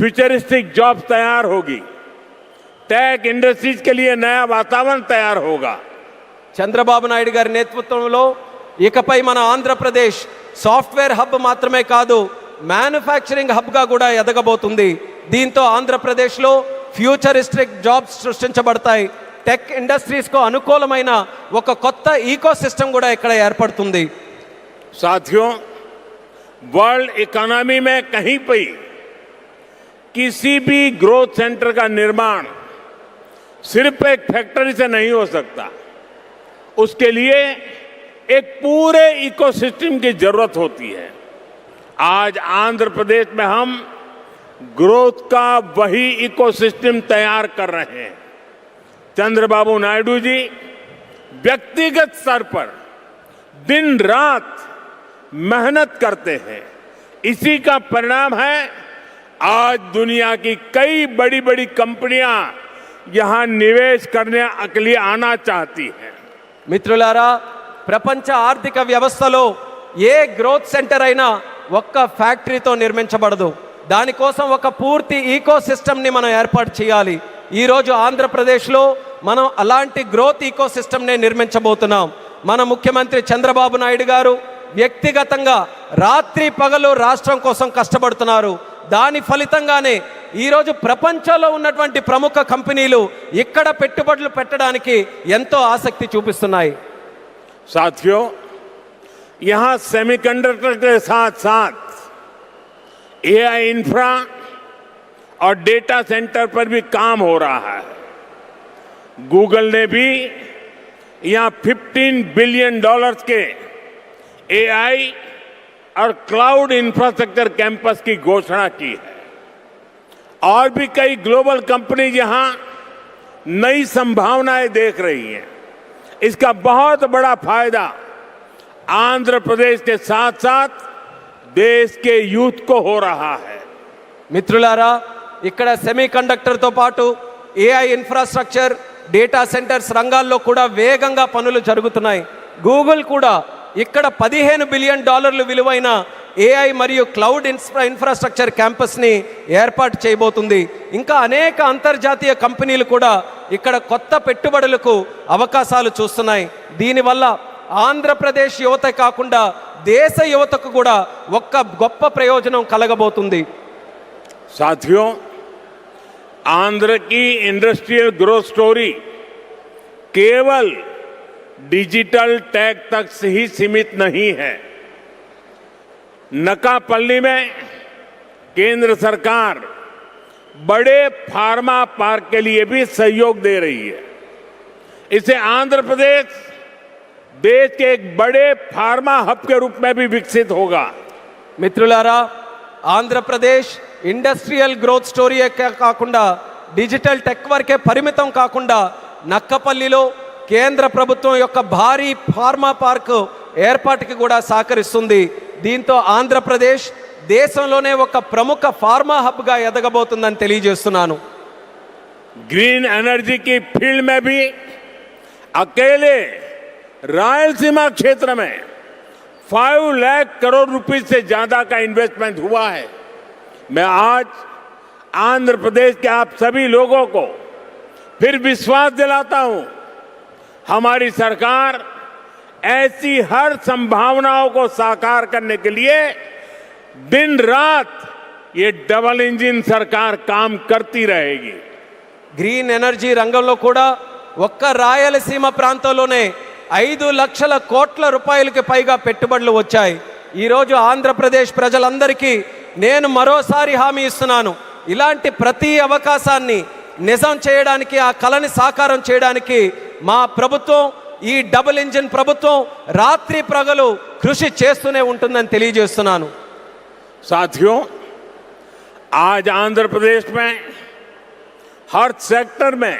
Futuristic jobs तैयार होगी, tech industries के लिए नया वातावरण तैयार होगा। చంద్రబాబు నాయుడు గారి నేతృత్వంలో ఇకపై మన ఆంధ్రప్రదేశ్ సాఫ్ట్వేర్ హబ్ మాత్రమే కాదు, మ్యానుఫ్యాక్చరింగ్ హబ్గా కూడా ఎదగబోతుంది. దీంతో ఆంధ్రప్రదేశ్లో ఫ్యూచరిస్టిక్ జాబ్స్ సృష్టించబడతాయి. టెక్ ఇండస్ట్రీస్కు అనుకూలమైన ఒక కొత్త ఈకో సిస్టమ్ కూడా ఇక్కడ ఏర్పడుతుంది. साथियों, वर्ल्ड इकोनॉमी में कहीं पर किसी भी ग्रोथ सेंटर का निर्माण सिर्फ एक फैक्ट्री से नहीं हो सकता। उसके लिए एक पूरे इकोसिस्टम की जरूरत होती है। आज आंध्र प्रदेश में हम ग्रोथ का वही इकोसिस्टम तैयार कर रहे हैं। चंद्रबाबू नायडू जी व्यक्तिगत स्तर पर दिन रात मेहनत करते हैं। इसी का परिणाम है आज दुनिया की कई बड़ी बड़ी कंपनियां यहां निवेश करने के लिए आना चाहती हैं। మిత్రులారా, ప్రపంచ ఆర్థిక వ్యవస్థలో ఏ గ్రోత్ సెంటర్ అయినా ఒక్క ఫ్యాక్టరీతో నిర్మించబడదు. దానికోసం ఒక పూర్తి ఈకో సిస్టమ్ని మనం ఏర్పాటు చేయాలి. ఈరోజు ఆంధ్రప్రదేశ్లో మనం అలాంటి గ్రోత్ ఈకో సిస్టమ్ని నిర్మించబోతున్నాం. మన ముఖ్యమంత్రి చంద్రబాబు నాయుడు గారు వ్యక్తిగతంగా రాత్రి పగలు రాష్ట్రం కోసం కష్టపడుతున్నారు. దాని ఫలితంగానే ఈరోజు ప్రపంచంలో ఉన్నటువంటి ప్రముఖ కంపెనీలు ఇక్కడ పెట్టుబడులు పెట్టడానికి ఎంతో ఆసక్తి చూపిస్తున్నాయి. साथियों, यहां सेमीकंडक्टर के साथ साथ एआई इंफ्रा और डेटा सेंटर पर भी काम हो रहा है। गूगल ने भी यहां $15 बिलियन के एआई और क्लाउड इंफ्रास्ट्रक्चर कैंपस की घोषणा की है। और भी कई ग्लोबल कंपनी यहां नई संभावनाएं देख रही हैं। इसका बहुत बड़ा फायदा आंध्र प्रदेश के साथ साथ देश के यूथ को हो रहा है. మిత్రులారా, ఇక్కడ సెమీ కండక్టర్తో పాటు ఏఐ ఇన్ఫ్రాస్ట్రక్చర్, డేటా సెంటర్స్ రంగాల్లో కూడా వేగంగా పనులు జరుగుతున్నాయి. గూగుల్ కూడా ఇక్కడ $15 బిలియన్ విలువైన ఏఐ మరియు క్లౌడ్ ఇన్ఫ్రాస్ట్రక్చర్ క్యాంపస్ని ఏర్పాటు చేయబోతుంది. ఇంకా అనేక అంతర్జాతీయ కంపెనీలు కూడా ఇక్కడ కొత్త పెట్టుబడులకు అవకాశాలు చూస్తున్నాయి. దీనివల్ల ఆంధ్రప్రదేశ్ యువత కాకుండా దేశ యువతకు కూడా ఒక్క గొప్ప ప్రయోజనం కలగబోతుంది. साथियों, आंध्र की इंडस्ट्रियल ग्रोथ स्टोरी केवल डिजिटल टेक तक से ही सीमित नहीं है. नकापल्ली में केंद्र सरकार बड़े फार्मा पार्क के लिए भी सहयोग दे रही है. इससे आंध्र प्रदेश देश के एक बड़े फार्मा हब के रूप में भी विकसित होगा. మిత్రులారా, ఆంధ్రప్రదేశ్ ఇండస్ట్రియల్ గ్రోత్ స్టోరీ కాకుండా డిజిటల్ టెక్ వరకే పరిమితం కాకుండా నక్కపల్లిలో కేంద్ర ప్రభుత్వం యొక్క భారీ ఫార్మా పార్క్ ఏర్పాటుకి కూడా సహకరిస్తుంది. దీంతో ఆంధ్రప్రదేశ్ దేశంలోనే ఒక ప్రముఖ ఫార్మా హబ్గా ఎదగబోతుందని తెలియజేస్తున్నాను. ग्रीन एनर्जी की फील्ड में भी अकेले रायलसीमा क्षेत्र में 5 लाख करोड़ रुपए से ज्यादा का इन्वेस्टमेंट हुआ है. मैं आज आंध्र प्रदेश के आप सभी लोगों को फिर विश्वास दिलाता हूं, हमारी सरकार ऐसी हर संभावनाओं को साकार करने के लिए दिन रात ये डबल इंजन सरकार काम करती रहेगी. గ్రీన్ ఎనర్జీ రంగంలో కూడా ఒక్క రాయలసీమ ప్రాంతంలోనే 5 లక్షల కోట్ల రూపాయలకి పైగా పెట్టుబడులు వచ్చాయి. ఈరోజు ఆంధ్రప్రదేశ్ ప్రజలందరికీ నేను మరోసారి హామీ ఇస్తున్నాను, ఇలాంటి ప్రతి అవకాశాన్ని నిజం చేయడానికి, ఆ కళని సాకారం చేయడానికి మా ప్రభుత్వం, ఈ డబుల్ ఇంజిన్ ప్రభుత్వం రాత్రి ప్రగలు కృషి చేస్తూనే ఉంటుందని తెలియజేస్తున్నాను. साथियों, आज आंध्र प्रदेश में हर सेक्टर में